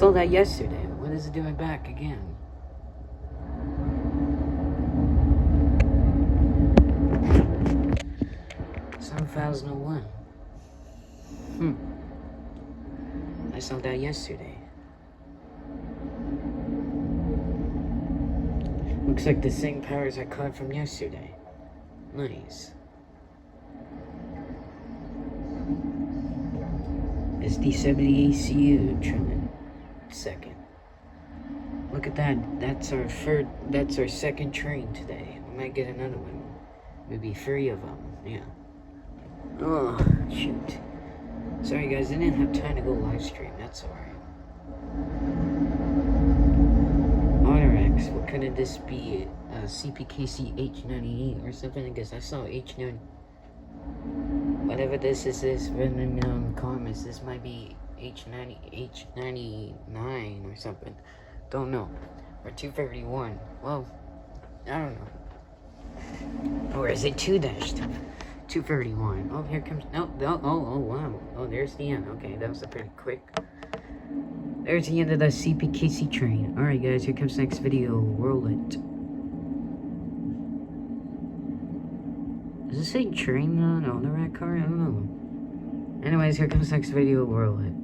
Sold that yesterday. What is it doing back again? $7,001. I sold that yesterday. Looks like the same powers I caught from yesterday. Nice. SD70ACU trimming. Second. Look at that. That's our second train today. We might get another one. Maybe 3 of them. Yeah. Oh, shoot. Sorry guys, I didn't have time to go live stream. That's alright. Autorex, what could this be? CPKC H98 or something? I guess I saw H9. Whatever this is, let me know in the comments. This might be H99 or something. Don't know. Or 231. Well, I don't know. Or is it 2-231? Oh, here comes. No, oh, wow. Oh, there's the end. Okay, that was a pretty quick. There's the end of the CPKC train. Alright, guys, here comes the next video. Roll it. Does it say train on the rat car? I don't know. Anyways, here comes the next video. Roll it.